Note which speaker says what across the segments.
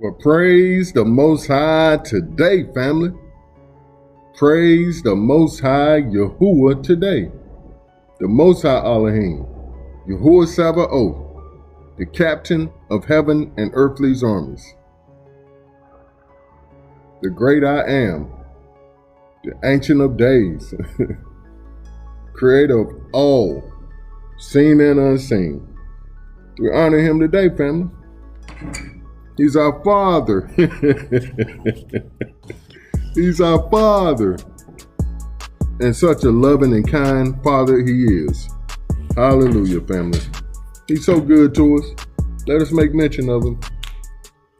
Speaker 1: Well, praise the Most High today, family. Praise the Most High Yahuwah today. The Most High Elohim, Yahuwah Sabaoth, the captain of heaven and earthly's armies. The great I am, the ancient of days, creator of all, seen and unseen. We honor him today, family. He's our Father. He's our Father. And such a loving and kind Father he is. Hallelujah, family. He's so good to us. Let us make mention of him.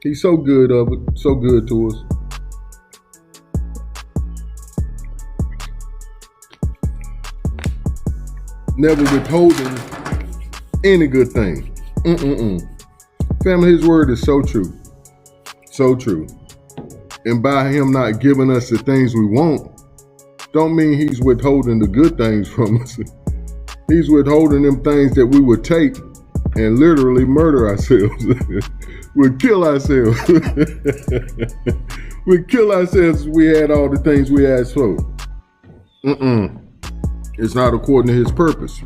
Speaker 1: He's so good to us. Never withholding any good thing. Family, his word is so true. So true. And by him not giving us the things we want, don't mean he's withholding the good things from us. He's withholding them things that we would take and literally murder ourselves. We'd kill ourselves. We'd kill ourselves if we had all the things we asked for. It's not according to his purpose.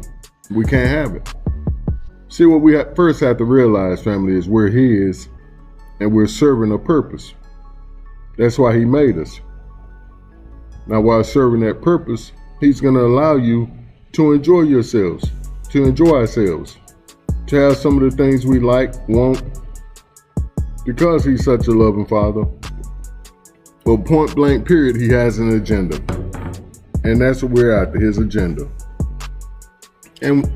Speaker 1: We can't have it. See, what we first have to realize, family, is we're his and we're serving a purpose. That's why he made us. Now, while serving that purpose, he's going to allow you to enjoy yourselves, to enjoy ourselves, to have some of the things we like, want, because he's such a loving Father. Well, point blank period, he has an agenda. And that's what we're after, his agenda. And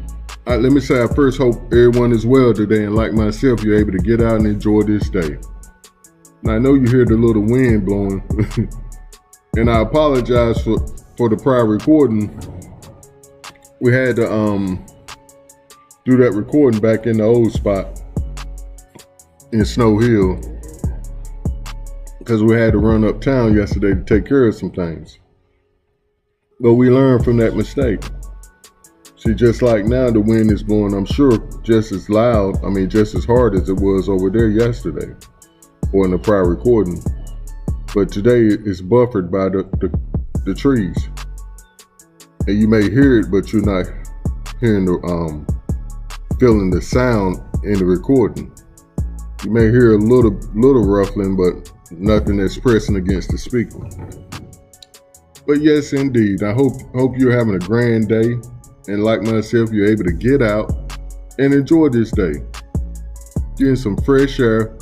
Speaker 1: let me say, I first hope everyone is well today, and like myself, you're able to get out and enjoy this day. Now, I know you hear the little wind blowing, and I apologize for the prior recording. We had to do that recording back in the old spot in Snow Hill, because we had to run uptown yesterday to take care of some things. But we learned from that mistake. See, just like now, the wind is blowing, I'm sure, just as loud, just as hard as it was over there yesterday, or in the prior recording. But today, it's buffered by the trees. And you may hear it, but you're not hearing feeling the sound in the recording. You may hear a little ruffling, but nothing that's pressing against the speaker. But yes, indeed, I hope you're having a grand day. And like myself, you're able to get out and enjoy this day. Getting some fresh air,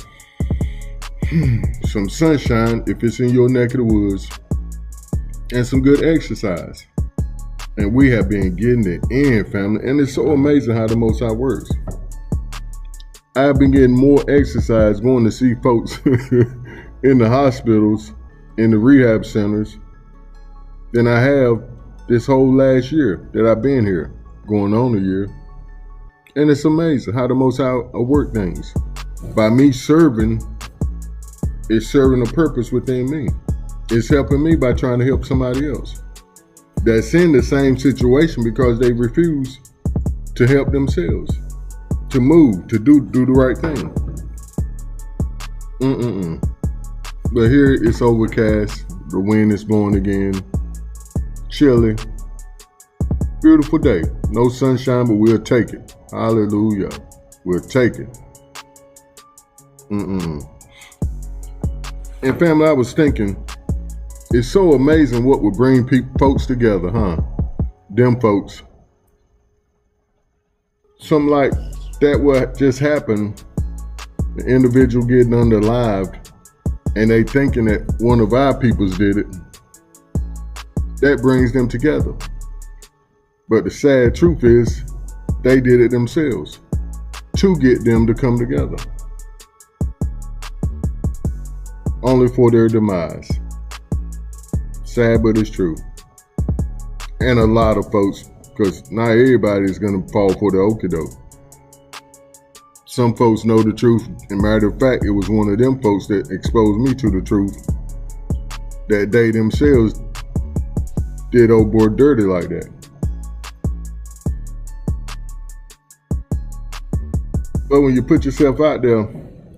Speaker 1: some sunshine if it's in your neck of the woods, and some good exercise. And we have been getting it in, family. And it's so amazing how the Most High works. I've been getting more exercise going to see folks in the hospitals, in the rehab centers, than I have this whole last year that I've been here, going on a year. And it's amazing how the Most High work things. By me serving, it's serving a purpose within me. It's helping me by trying to help somebody else that's in the same situation because they refuse to help themselves, to move, to do the right thing. But here it's overcast. The wind is blowing again. Chilly, beautiful day. No sunshine, but we'll take it. Hallelujah. We'll take it. And family, I was thinking, it's so amazing what would bring folks together, huh? Them folks. Something like that what just happened, the individual getting unalived, and they thinking that one of our peoples did it. That brings them together. But the sad truth is, they did it themselves to get them to come together. Only for their demise. Sad, but it's true. And a lot of folks, because not everybody is going to fall for the okie doke. Some folks know the truth. As a matter of fact, it was one of them folks that exposed me to the truth, that they themselves did old boy dirty like that. But when you put yourself out there,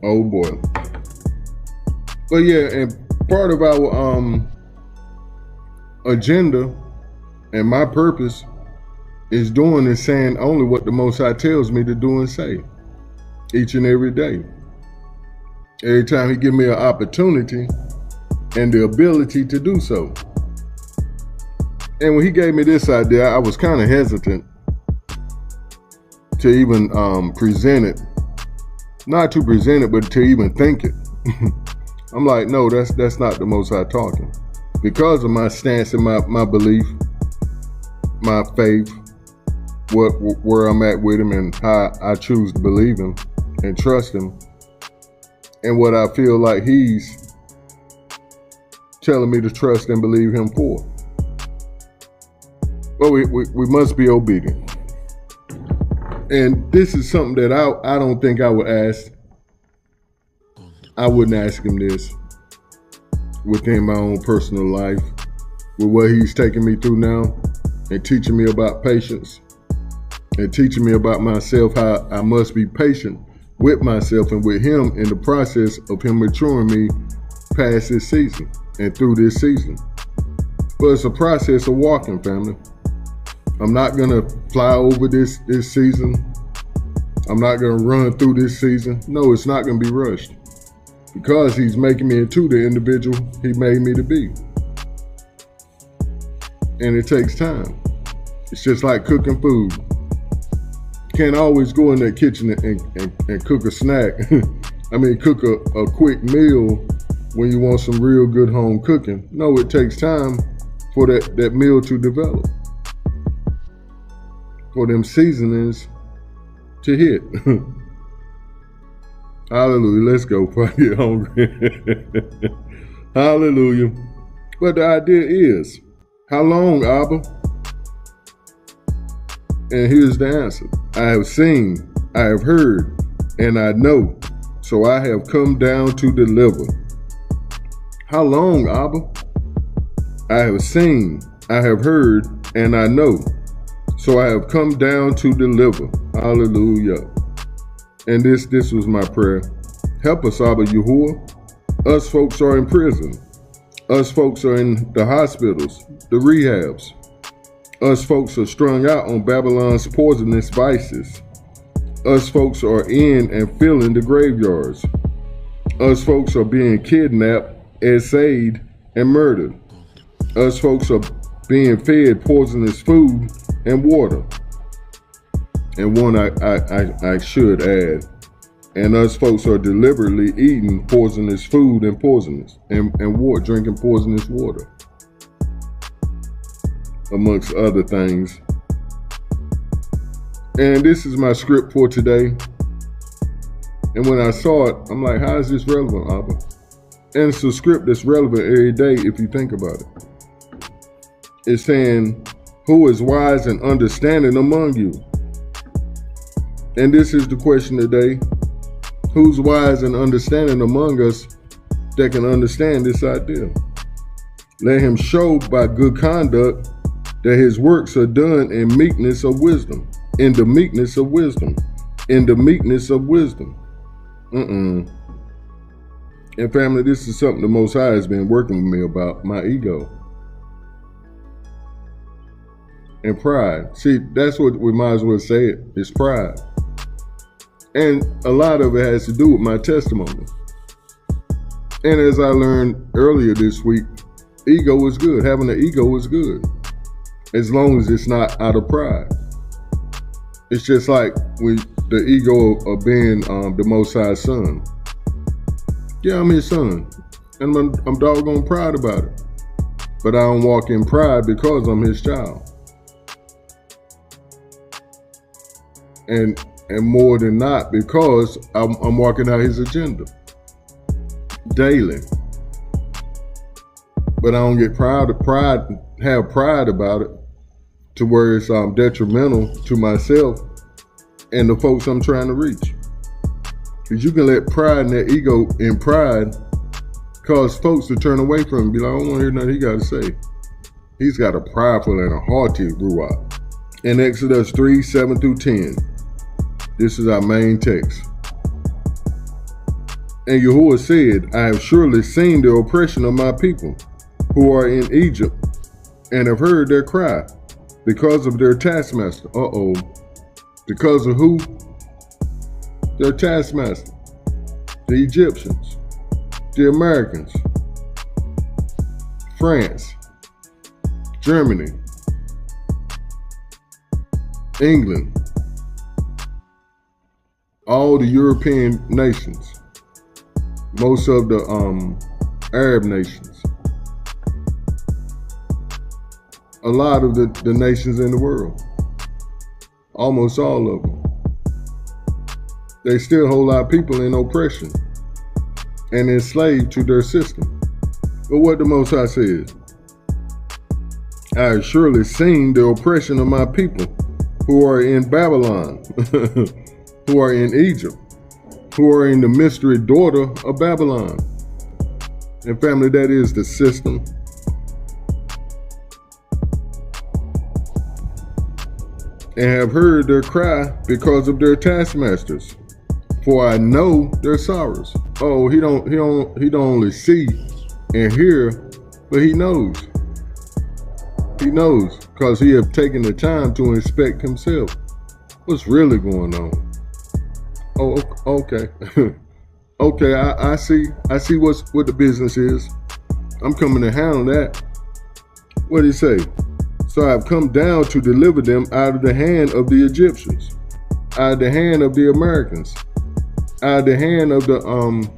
Speaker 1: oh boy, But yeah, and part of our agenda and my purpose is doing and saying only what the Most High tells me to do and say each and every day. Every time he give me an opportunity and the ability to do so. And when he gave me this idea, I was kind of hesitant to even present it. Not to present it, but to even think it. I'm like, no, that's not the Most High talking. Because of my stance and my belief, my faith, where I'm at with him and how I choose to believe him and trust him, and what I feel like he's telling me to trust and believe him for. But we must be obedient. And this is something that I don't think I would ask. I wouldn't ask him this within my own personal life, with what he's taking me through now and teaching me about patience and teaching me about myself, how I must be patient with myself and with him in the process of him maturing me past this season and through this season. But it's a process of walking, family. I'm not gonna fly over this season. I'm not gonna run through this season. No, it's not gonna be rushed, because he's making me into the individual he made me to be. And it takes time. It's just like cooking food. You can't always go in that kitchen and cook a snack. I mean, cook a quick meal when you want some real good home cooking. No, it takes time for that meal to develop, for them seasonings to hit. Hallelujah. Let's go before I get hungry. Hallelujah. But the idea is, how long, Abba? And here's the answer. I have seen, I have heard, and I know. So I have come down to deliver. How long, Abba? I have seen, I have heard, and I know. So I have come down to deliver. Hallelujah. And this was my prayer. Help us, Abba Yahuwah. Us folks are in prison. Us folks are in the hospitals, the rehabs. Us folks are strung out on Babylon's poisonous vices. Us folks are in and filling the graveyards. Us folks are being kidnapped, essayed, and murdered. Us folks are being fed poisonous food and water. And one I should add, and us folks are deliberately eating poisonous food and water, drinking poisonous water, amongst other things. And this is my script for today. And when I saw it, I'm like, how is this relevant, Abba? And it's a script that's relevant every day if you think about it. It's saying, who is wise and understanding among you? And this is the question today. Who's wise and understanding among us that can understand this idea? Let him show by good conduct that his works are done in meekness of wisdom. In the meekness of wisdom. In the meekness of wisdom. And family, this is something the Most High has been working with me about, my ego. And pride. See, that's what we might as well say it. It's pride. And a lot of it has to do with my testimony. And as I learned earlier this week, ego is good. Having an ego is good, as long as it's not out of pride. It's just like the ego of being the Most High's son. Yeah, I'm his son, and I'm doggone proud about it. But I don't walk in pride because I'm his child. And more than not, because I'm walking out his agenda daily. But I don't get have pride about it to where it's detrimental to myself and the folks I'm trying to reach. Because you can let pride and that ego and pride cause folks to turn away from him and be like, I don't want to hear nothing he got to say. He's got a prideful and a haughty ruach. In Exodus 3:7-10. This is our main text. And Yahuwah said, I have surely seen the oppression of my people who are in Egypt, and have heard their cry because of their taskmaster. Because of who? Their taskmaster. The Egyptians, the Americans, France, Germany, England, all the European nations, most of the Arab nations, a lot of the nations in the world, almost all of them. They still hold our people in oppression and enslaved to their system. But what the Most High says, I have surely seen the oppression of my people who are in Babylon, who are in Egypt, who are in the mystery daughter of Babylon. And family, that is the system. And have heard their cry because of their taskmasters. For I know their sorrows. Oh, he don't only see and hear, but he knows. He knows because he have taken the time to inspect himself. What's really going on? Oh, okay. Okay, I see what the business is. I'm coming to handle that. What did he say? So I've come down to deliver them out of the hand of the Egyptians, out of the hand of the Americans, out of the hand of the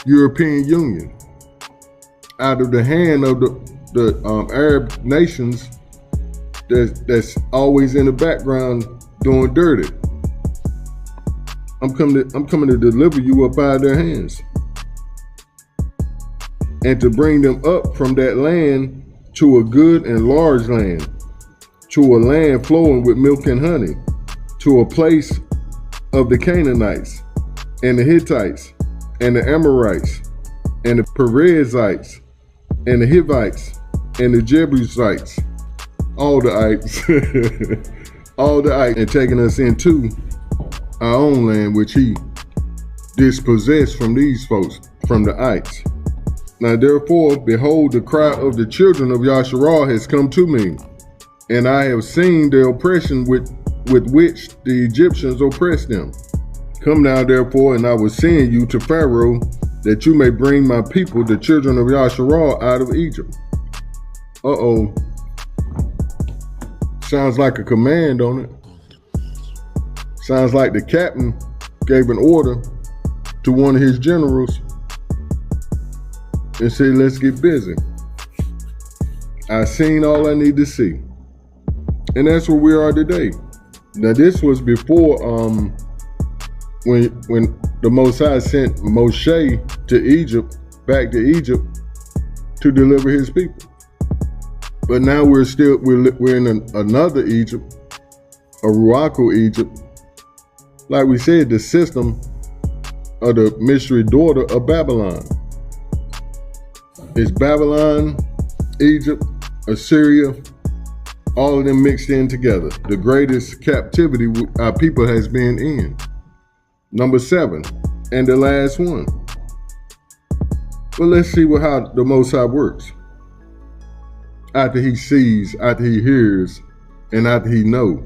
Speaker 1: European Union, out of the hand of the Arab nations that's always in the background doing dirty. I'm coming to deliver you up out of their hands, and to bring them up from that land to a good and large land, to a land flowing with milk and honey, to a place of the Canaanites and the Hittites and the Amorites and the Perizzites and the Hivites and the Jebusites, all the ites, all the ites, and taking us into our own land, which he dispossessed from these folks, from the ites. Now therefore, behold, the cry of the children of Yasharah has come to me, and I have seen the oppression with which the Egyptians oppressed them. Come now therefore, and I will send you to Pharaoh, that you may bring my people, the children of Yasharah, out of Egypt. Sounds like a command on it. Sounds like the captain gave an order to one of his generals and said, let's get busy. I've seen all I need to see. And that's where we are today. Now this was before when the Most High sent Moshe to Egypt, back to Egypt, to deliver his people. But now we're in another Egypt, a Ruaku Egypt. Like we said, the system of the mystery daughter of Babylon. It's Babylon, Egypt, Assyria, all of them mixed in together. The greatest captivity our people has been in. Number 7, and the last one. Well, let's see how the Most High works. After he sees, after he hears, and after he knows.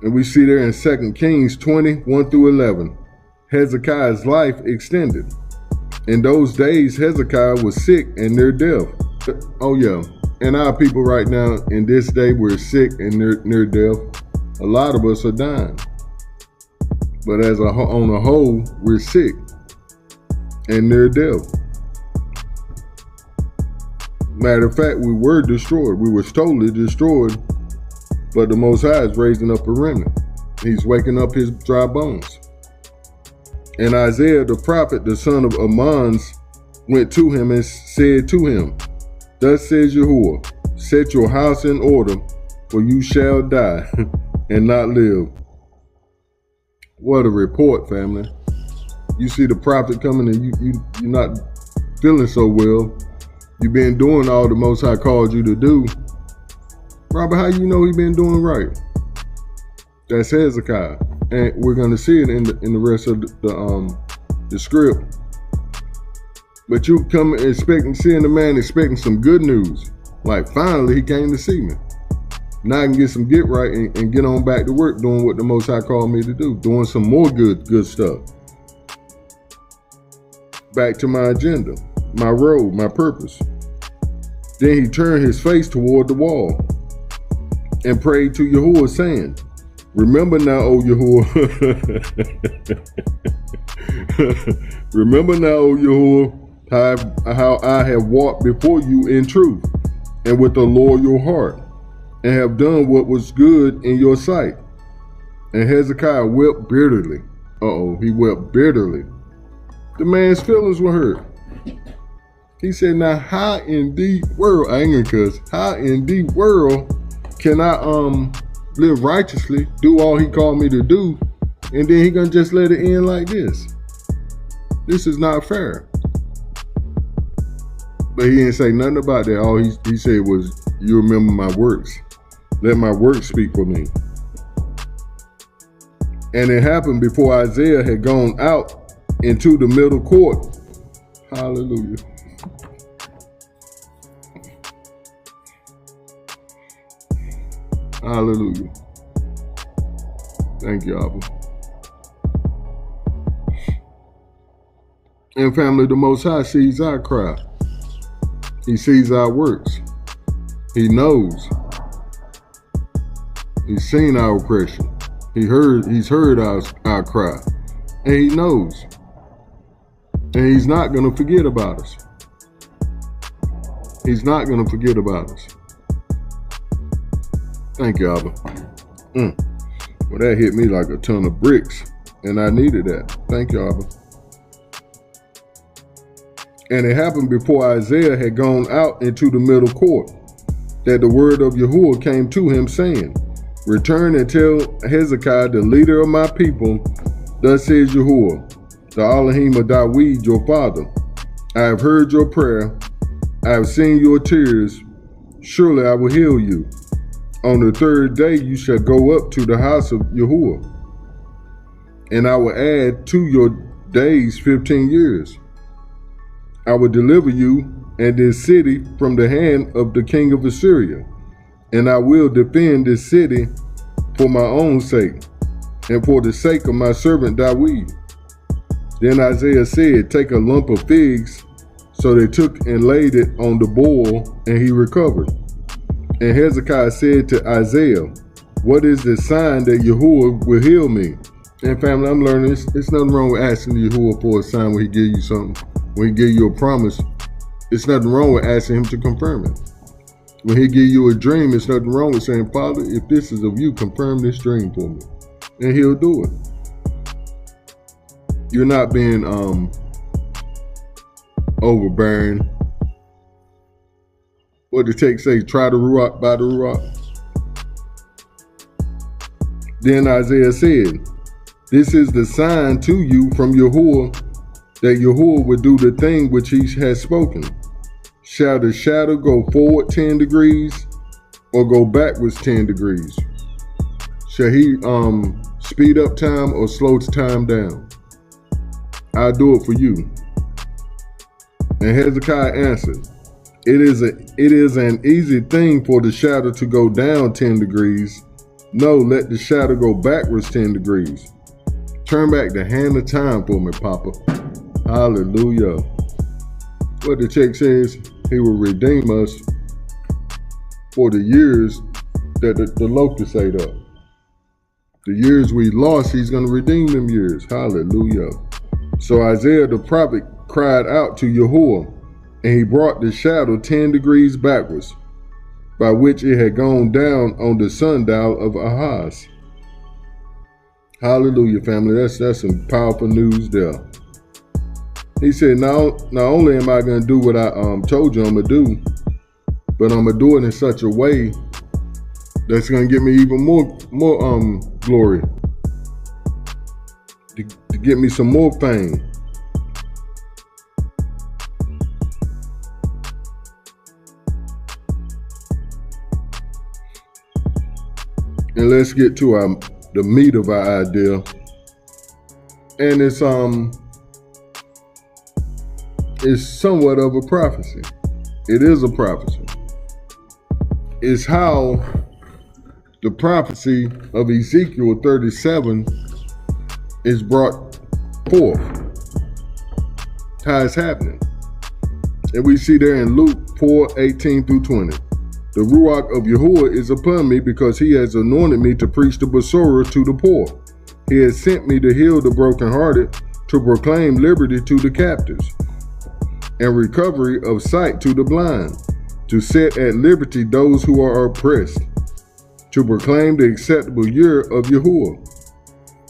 Speaker 1: And we see there in 2 Kings 20, 1 through 11, Hezekiah's life extended. In those days, Hezekiah was sick and near death. Oh yeah, and our people right now, in this day, we're sick and near death. A lot of us are dying. But on a whole, we're sick and near death. Matter of fact, we were destroyed. We were totally destroyed. But the Most High is raising up a remnant. He's waking up his dry bones. And Isaiah the prophet, the son of Amoz, went to him and said to him, Thus says Yahuwah, set your house in order, for you shall die and not live. What a report, family. You see the prophet coming and you're not feeling so well. You've been doing all the Most High called you to do. Robert, how you know he been doing right? That's Hezekiah. And we're going to see it in the rest of the script. But you come seeing the man expecting some good news. Like finally he came to see me. Now I can get some get right and get on back to work doing what the Most High called me to do. Doing some more good stuff. Back to my agenda, my road, my purpose. Then he turned his face toward the wall and prayed to Yahuwah, saying, remember now, O Yahuwah. Remember now, O Yahuwah, how I have walked before you in truth and with a loyal heart, and have done what was good in your sight. And Hezekiah wept bitterly. He wept bitterly. The man's feelings were hurt. He said, now how in the world, I ain't gonna cuss, how in the world can I live righteously, do all he called me to do, and then he gonna just let it end like this? This is not fair. But he didn't say nothing about that. All he said was, you remember my works. Let my works speak for me. And it happened before Isaiah had gone out into the middle court. Hallelujah. Hallelujah. Thank you, Abba. And family, the Most High sees our cry. He sees our works. He knows. He's seen our oppression. He's heard our cry. And he knows. And he's not going to forget about us. He's not going to forget about us. Thank you, Abba. Well, that hit me like a ton of bricks. And I needed that. Thank you, Abba. And it happened before Isaiah had gone out into the middle court, that the word of Yahuwah came to him, saying, return and tell Hezekiah, the leader of my people, thus says Yahuwah, the Elohim of Dawid, your father, I have heard your prayer, I have seen your tears, surely I will heal you. On the third day you shall go up to the house of Yahuwah, and I will add to your days 15 years. I will deliver you and this city from the hand of the king of Assyria, and I will defend this city for my own sake, and for the sake of my servant Dawid. Then Isaiah said, take a lump of figs. So they took and laid it on the boil, and he recovered. And Hezekiah said to Isaiah, what is the sign that Yahuwah will heal me? And family, I'm learning it's nothing wrong with asking Yahuwah for a sign when he give you something. When he give you a promise, it's nothing wrong with asking him to confirm it. When he give you a dream, it's nothing wrong with saying, Father, if this is of you, confirm this dream for me. And he'll do it. You're not being overbearing. What the text say, try the Ruach by the Ruach. Then Isaiah said, this is the sign to you from Yahuwah, that Yahuwah would do the thing which he has spoken. Shall the shadow go forward 10 degrees or go backwards 10 degrees? Shall he speed up time or slow time down? I'll do it for you. And Hezekiah answered, it is an easy thing for the shadow to go down 10 degrees. No, let the shadow go backwards 10 degrees. Turn back the hand of time for me, Papa. Hallelujah. What the text says, he will redeem us for the years that the locusts ate up. The years we lost, he's going to redeem them years. Hallelujah. So Isaiah the prophet cried out to Yahuwah, and he brought the shadow 10 degrees backwards, by which it had gone down on the sundial of Ahaz. Hallelujah, family. That's some powerful news there. He said, not only am I going to do what I told you I'm going to do, but I'm going to do it in such a way that's going to get me even more glory, to get me some more fame. And let's get to the meat of our idea. And it's is somewhat of a prophecy. It is a prophecy. It's how the prophecy of Ezekiel 37 is brought forth. How it's happening. And we see there in Luke 4:18 through 20. The Ruach of Yahuwah is upon me because he has anointed me to preach the Besorah to the poor. He has sent me to heal the brokenhearted, to proclaim liberty to the captives, and recovery of sight to the blind, to set at liberty those who are oppressed, to proclaim the acceptable year of Yahuwah.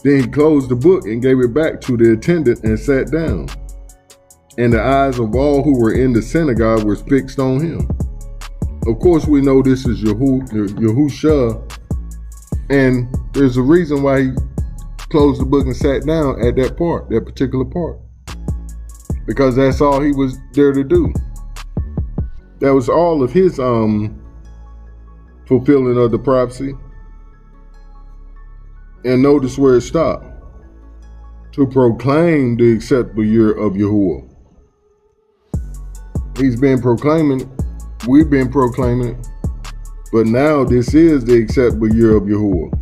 Speaker 1: Then he closed the book and gave it back to the attendant and sat down. And the eyes of all who were in the synagogue were fixed on him. Of course, we know this is Yahusha, and there's a reason why he closed the book and sat down at that part, that particular part, because that's all he was there to do. That was all of his fulfilling of the prophecy. And notice where it stopped. To proclaim the acceptable year of Yahuwah. He's been proclaiming it. We've been proclaiming it. But now this is the acceptable year of Yahuwah.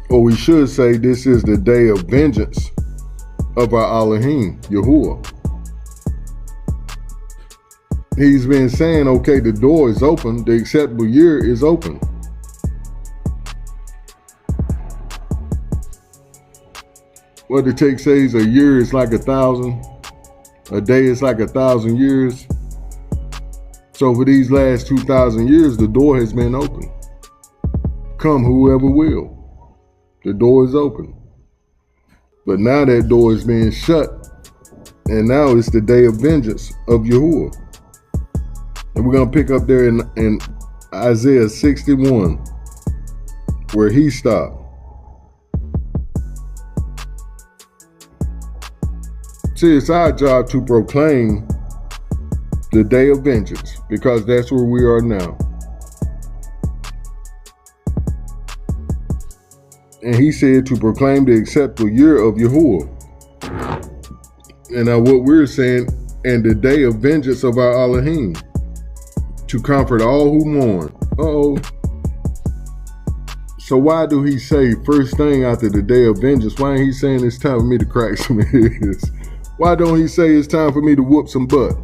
Speaker 1: Or we should say this is the day of vengeance of our Elohim, Yahuwah. He's been saying, okay, the door is open. The acceptable year is open. What the text says, a year is like 1,000. A day is like 1,000 years. So for these last 2,000 years, the door has been open. Come whoever will. The door is open. But now that door is being shut. And now it's the day of vengeance of Yahuwah. And we're going to pick up there in Isaiah 61, where he stopped. See, it's our job to proclaim the day of vengeance, because that's where we are now. And he said to proclaim the acceptable year of Yahuwah. And now what we're saying, and the day of vengeance of our Elohim, to comfort all who mourn. So why do he say first thing after the day of vengeance? Why ain't he saying it's time for me to crack some heads? Why don't he say it's time for me to whoop some butt?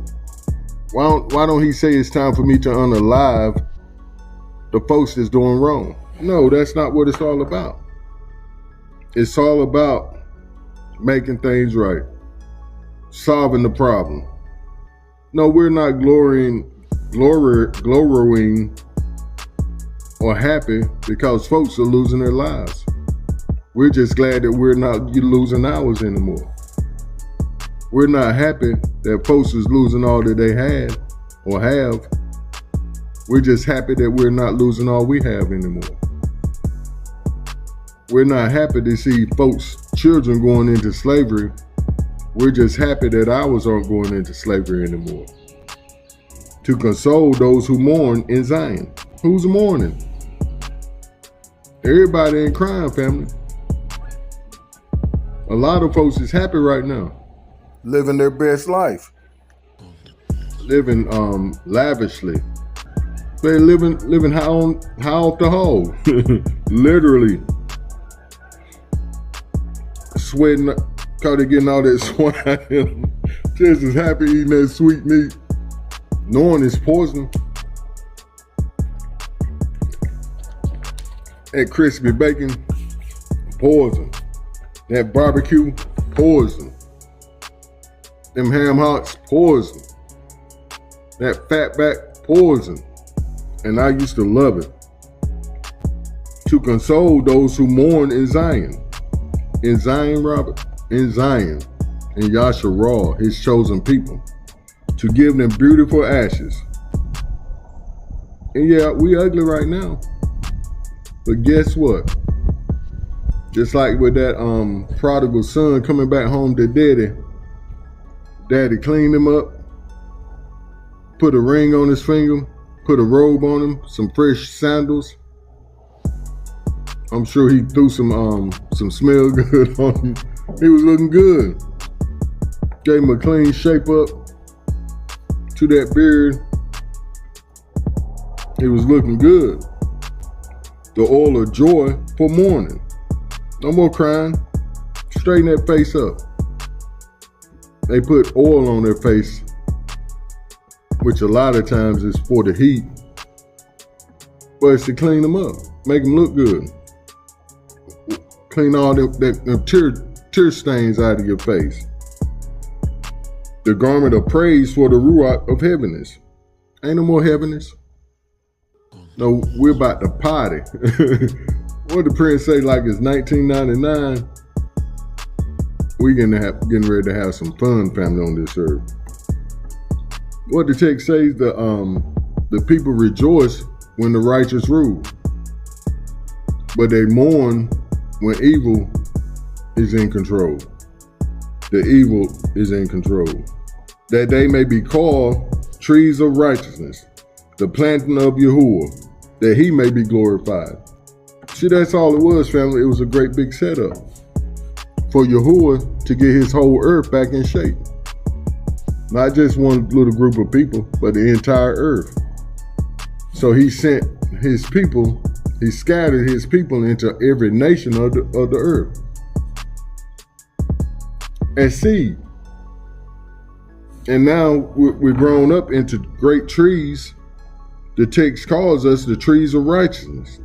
Speaker 1: Why don't he say it's time for me to unalive the folks that's doing wrong? No, that's not what it's all about. It's all about making things right, solving the problem. No, we're not glorying or happy because folks are losing their lives. We're just glad that we're not losing ours anymore. We're not happy that folks is losing all that they had or have. We're just happy that we're not losing all we have anymore. We're not happy to see folks' children going into slavery. We're just happy that ours aren't going into slavery anymore. To console those who mourn in Zion. Who's mourning? Everybody ain't crying, family. A lot of folks is happy right now. Living their best life. Living lavishly. They're living high off the hole. Literally. Sweating, cause they getting all that swine. Just as happy eating that sweet meat. Knowing it's poison. That crispy bacon, poison. That barbecue, poison. Them ham hocks, poison. That fatback, poison. And I used to love it. To console those who mourn in Zion. In Zion, Robert. In Zion. In Yasharah, his chosen people. To give them beautiful ashes. And yeah, we ugly right now. But guess what? Just like with that prodigal son coming back home to daddy. Daddy cleaned him up. Put a ring on his finger. Put a robe on him. Some fresh sandals. I'm sure he threw some smell good on him. He was looking good. Gave him a clean shape up to that beard. He was looking good. The oil of joy for mourning. No more crying. Straighten that face up. They put oil on their face, which a lot of times is for the heat, but it's to clean them up, make them look good. Clean all them tear stains out of your face. The garment of praise for the ruach of heaviness. Ain't no more heaviness. No, we're about to party. What the prince say, like it's 1999? We getting ready to have some fun, family, on this earth. What the text says, the people rejoice when the righteous rule, but they mourn when evil is in control. The evil is in control. That they may be called trees of righteousness, the planting of Yahuwah, that he may be glorified. See, that's all it was, family. It was a great big setup for Yahuwah to get his whole earth back in shape. Not just one little group of people, but the entire earth. So he sent his people, he scattered his people into every nation of the earth as seed. And now we're grown up into great trees. The text calls us the trees of righteousness,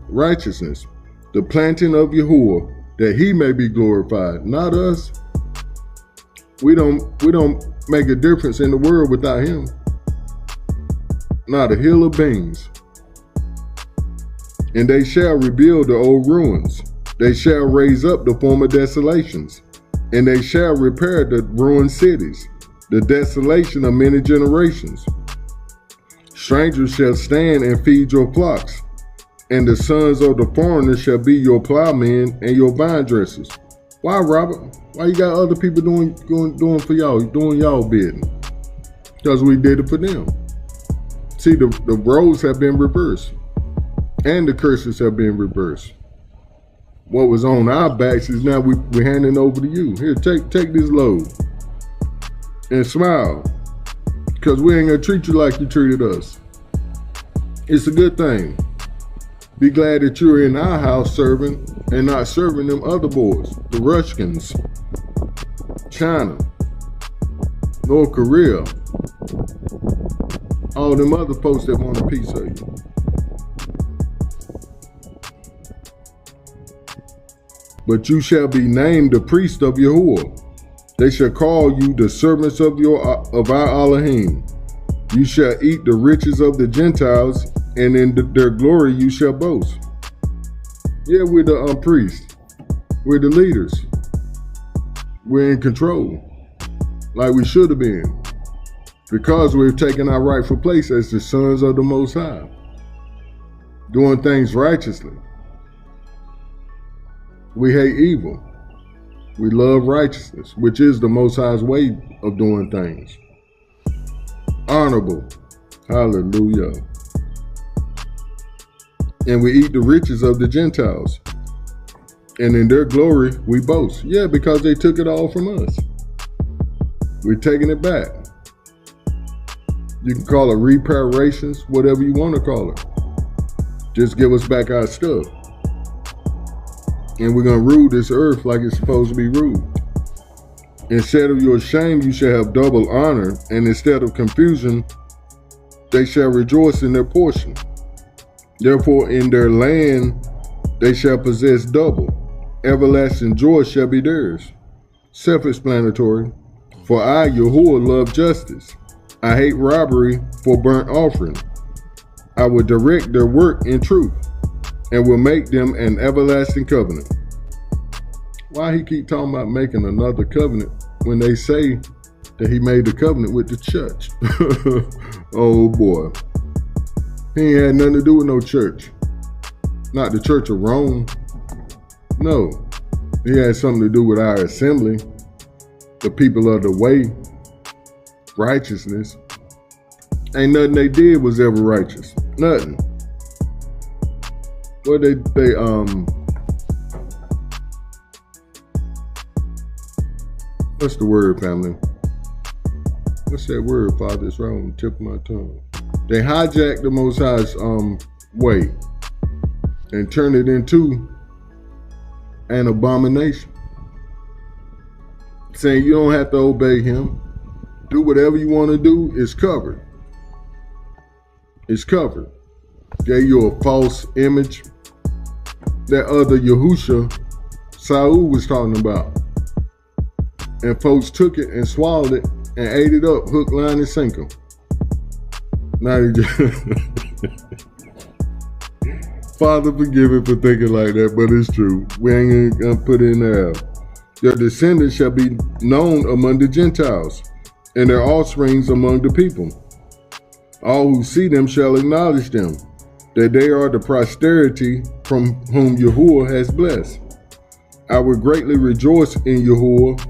Speaker 1: the planting of Yahuwah, that he may be glorified, not us. We don't make a difference in the world without him. Not a hill of beans. And they shall rebuild the old ruins. They shall raise up the former desolations, and they shall repair the ruined cities, the desolation of many generations. Strangers shall stand and feed your flocks, and the sons of the foreigners shall be your plowmen and your vine dressers. Why, Robert? Why you got other people doing for y'all, doing y'all bidding? Because we did it for them. See, the roles have been reversed, and the curses have been reversed. What was on our backs is now we're handing over to you. Here, take this load and smile, because we ain't gonna treat you like you treated us. It's a good thing. Be glad that you're in our house serving and not serving them other boys, the Russians, China, North Korea, all them other folks that want a piece of you. But you shall be named the priest of Yahuwah. They shall call you the servants of our Elohim. You shall eat the riches of the Gentiles, and in their glory you shall boast. Yeah, we're the priests. We're the leaders. We're in control, like we should have been, because we've taken our rightful place as the sons of the Most High, doing things righteously. We hate evil. We love righteousness, which is the Most High's way of doing things. Honorable. Hallelujah. And we eat the riches of the Gentiles, and in their glory we boast. Yeah, because they took it all from us. We're taking it back. You can call it reparations, whatever you want to call it. Just give us back our stuff. And we're going to rule this earth like it's supposed to be ruled. Instead of your shame, you shall have double honor, and instead of confusion, they shall rejoice in their portion. Therefore, in their land, they shall possess double. Everlasting joy shall be theirs. Self-explanatory. For I, Yahuwah, love justice. I hate robbery for burnt offering. I will direct their work in truth, and will make them an everlasting covenant. Why he keep talking about making another covenant when they say that he made the covenant with the church? Oh boy. He ain't had nothing to do with no church. Not the Church of Rome. No. He had something to do with our assembly, the people of the way, righteousness. Ain't nothing they did was ever righteous. Nothing. Well, what's the word, family? What's that word, Father? It's right on the tip of my tongue. They hijacked the Most High's way and turned it into an abomination. Saying you don't have to obey him. Do whatever you want to do. It's covered. It's covered. Gave you a false image. That other Yahusha, Saul was talking about. And folks took it and swallowed it and ate it up, hook, line, and sinker. Now they just Father, forgive me for thinking like that, but it's true. We ain't gonna put it in there. Their descendants shall be known among the Gentiles, and their offsprings among the people. All who see them shall acknowledge them, that they are the posterity from whom Yahuwah has blessed. I will greatly rejoice in Yahuwah.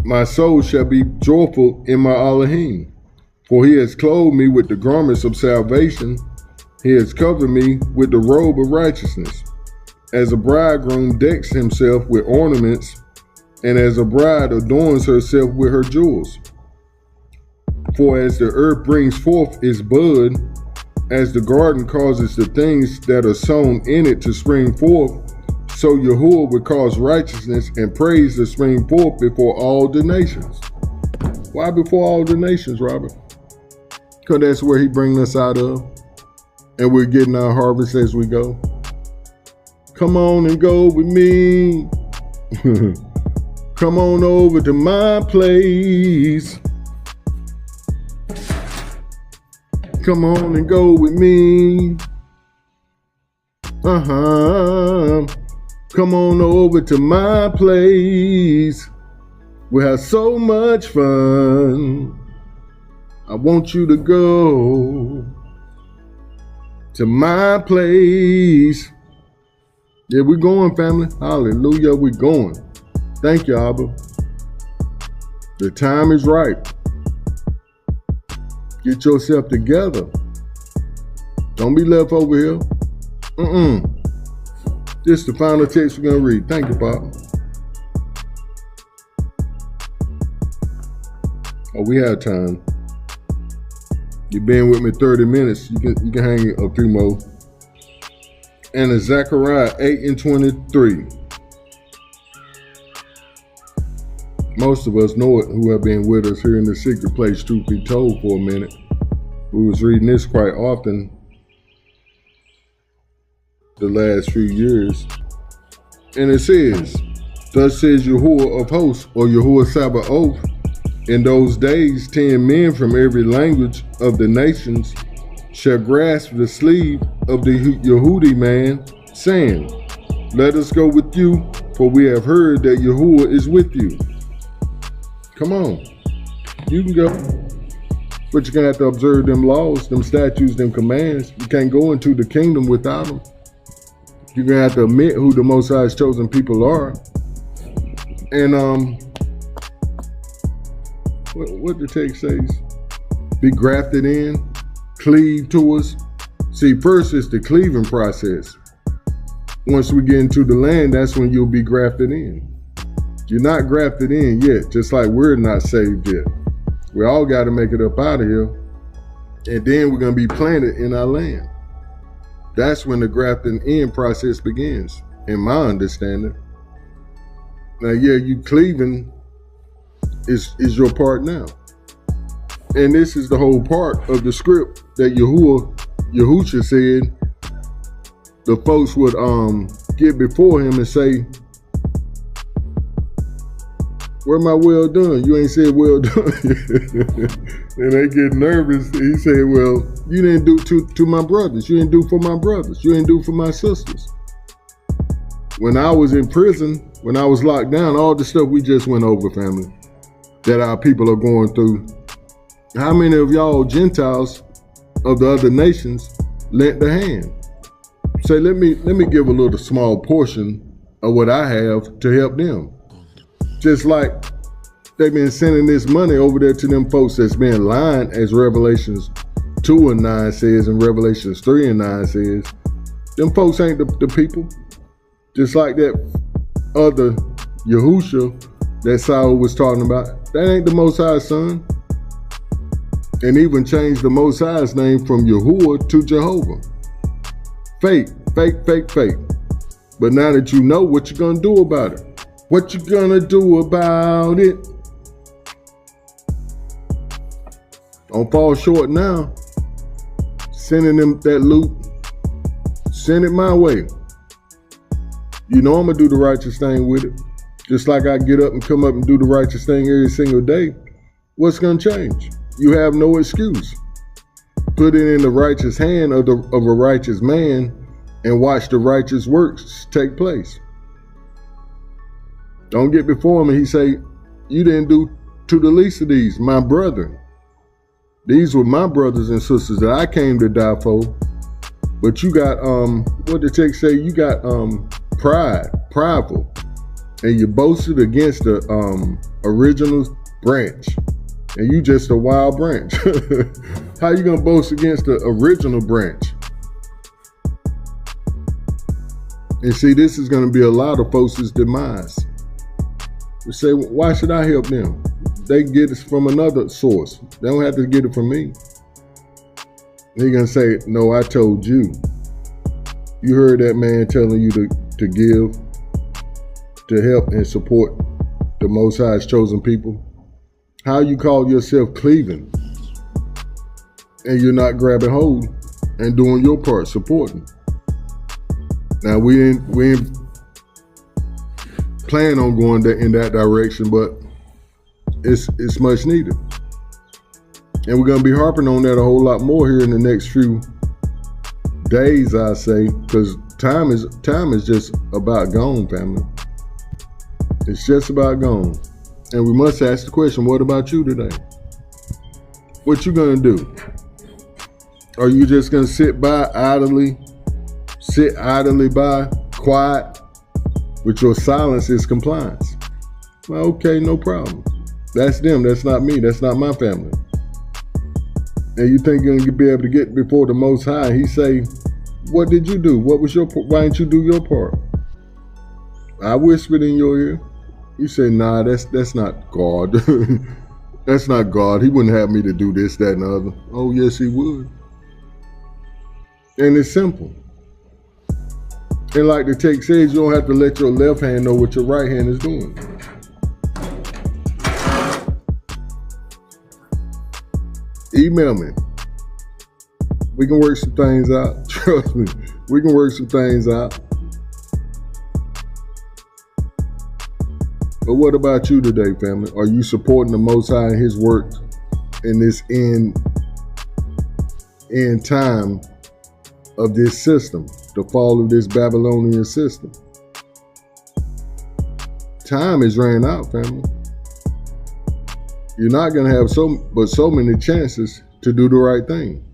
Speaker 1: My soul shall be joyful in my Elohim, for he has clothed me with the garments of salvation. He has covered me with the robe of righteousness. As a bridegroom decks himself with ornaments, and as a bride adorns herself with her jewels. For as the earth brings forth its bud, as the garden causes the things that are sown in it to spring forth, so Yahuwah would cause righteousness and praise to spring forth before all the nations. Why before all the nations, Robert? Because that's where he brings us out of, and we're getting our harvest as we go. Come on and go with me. Come on over to my place. Come on and go with me. Come on over to my place. We have so much fun. I want you to go to my place. Yeah, we're going, family. Hallelujah, we're going. Thank you, Abba. The time is right. Get yourself together. Don't be left over here. This is the final text we're going to read. Thank you, Papa. Oh, we have time. You've been with me 30 minutes. You can hang a few more. And it's Zechariah 8:23. Most of us know it who have been with us here in the secret place, truth be told, for a minute. We was reading this quite often the last few years. And it says, thus says Yahuwah of hosts, or Yahuwah Sabaoth, in those days 10 men from every language of the nations shall grasp the sleeve of the Yehudi man, saying, let us go with you, for we have heard that Yahuwah is with you. Come on, you can go, but you're gonna have to observe them laws, them statutes, them commands. You can't go into the kingdom without them. You're gonna have to admit who the Most High's chosen people are. And what the text says, be grafted in, cleave to us. See, first it's the cleaving process. Once we get into the land, that's when you'll be grafted in. You're not grafted in yet, just like we're not saved yet. We all got to make it up out of here. And then we're going to be planted in our land. That's when the grafting in process begins, in my understanding. Now, yeah, you cleaving is your part now. And this is the whole part of the script that Yahusha said the folks would get before him and say, where my well done? You ain't said well done. And they get nervous. He said, well, you didn't do to my brothers. You didn't do for my brothers. You didn't do for my sisters. When I was in prison, when I was locked down, all the stuff we just went over, family, that our people are going through. How many of y'all Gentiles of the other nations lent a hand? Say, let me give a little small portion of what I have to help them. Just like they've been sending this money over there to them folks that's been lying, as Revelations 2:9 says and Revelations 3:9 says. Them folks ain't the people. Just like that other Yahusha that Saul was talking about. That ain't the Most High's son. and even changed the Most High's name from Yahuwah to Jehovah. Fake, fake, fake, fake. But now that you know, what you gonna do about it? What you gonna do about it? Don't fall short now. Sending them that loot. Send it my way. You know I'm gonna do the righteous thing with it. Just like I get up and come up and do the righteous thing every single day. What's gonna change? You have no excuse. Put it in the righteous hand of a righteous man and watch the righteous works take place. Don't get before him and he say, you didn't do to the least of these, my brethren. These were my brothers and sisters that I came to die for. But you got, what the text say, you got prideful. And you boasted against the original branch. And you just a wild branch. How you gonna boast against the original branch? And see, this is gonna be a lot of folks' demise. They say, why should I help them? They get it from another source. They don't have to get it from me. They're gonna say, no, I told you. You heard that man telling you to give, to help and support the Most High's chosen people. How you call yourself cleaving and you're not grabbing hold and doing your part, supporting. Now we ain't plan on going in that direction, but it's much needed. And we're gonna be harping on that a whole lot more here in the next few days, I say, because time is just about gone, family. It's just about gone. And we must ask the question, what about you today? What you gonna do? Are you just gonna sit idly by, quiet, with your silence is compliance? Well, okay, no problem. That's them, that's not me, that's not my family. And you think you're gonna be able to get before the Most High, he say, what did you do? What was why didn't you do your part? I whispered in your ear. You say, nah, that's not God. That's not God. He wouldn't have me to do this, that, and the other. Oh, yes, he would. And it's simple. And like the text says, you don't have to let your left hand know what your right hand is doing. Email me. We can work some things out. Trust me. We can work some things out. But what about you today, family? Are you supporting the Most High and his work in this end time of this system, the fall of this Babylonian system? Time is ran out, family. You're not going to have so many chances to do the right thing.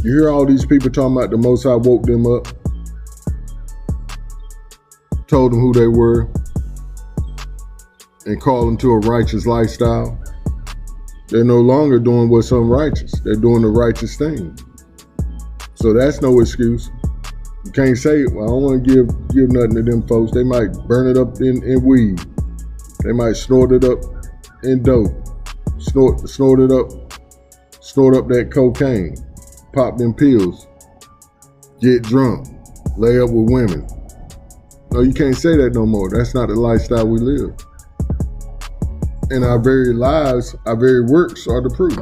Speaker 1: You hear all these people talking about the Most High woke them up, told them who they were, and called them to a righteous lifestyle. They're no longer doing what's unrighteous. They're doing the righteous thing. So that's no excuse. You can't say, well, I don't want to give nothing to them folks. They might burn it up in weed. They might snort it up in dope. Snort up that cocaine. Pop them pills. Get drunk. Lay up with women. No, you can't say that no more. That's not the lifestyle we live. And our very lives, our very works are the proof.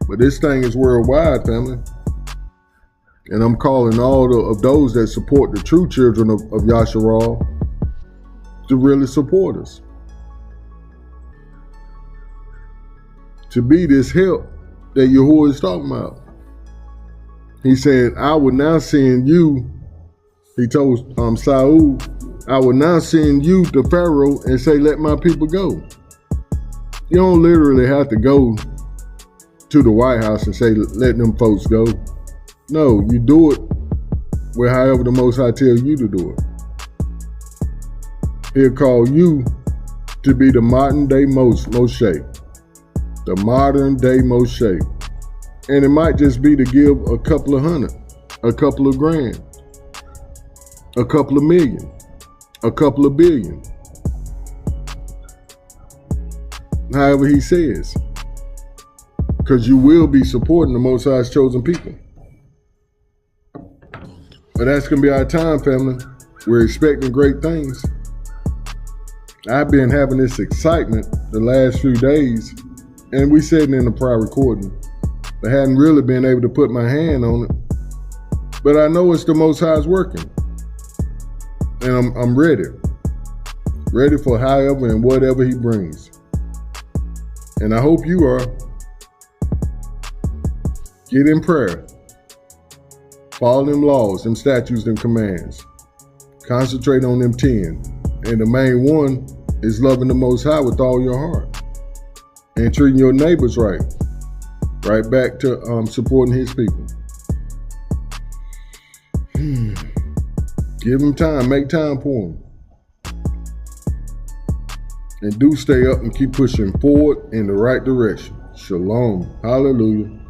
Speaker 1: But this thing is worldwide, family. And I'm calling all of those that support the true children of Yasharal to really support us. To be this help that Yahuwah is talking about. He said, I will now send you, he told Saul, I will now send you to Pharaoh and say, let my people go. You don't literally have to go to the White House and say, let them folks go. No, you do it with however the Most High tells you to do it. He'll call you to be the modern day Moshe. The modern day Moshe. And it might just be to give a couple of hundred, a couple of grand, a couple of million, a couple of billion. however he says. Because you will be supporting the Most High's chosen people. But that's going to be our time, family. We're expecting great things. I've been having this excitement the last few days, and we said it in the prior recording, but hadn't really been able to put my hand on it. But I know it's the Most High's working. And I'm ready. Ready for however and whatever he brings. And I hope you are. Get in prayer. Follow them laws, them statutes, them commands. Concentrate on them 10. And the main one is loving the Most High with all your heart. And treating your neighbors right. Right back to supporting his people. Give them time. Make time for them. And do stay up and keep pushing forward in the right direction. Shalom. Hallelujah.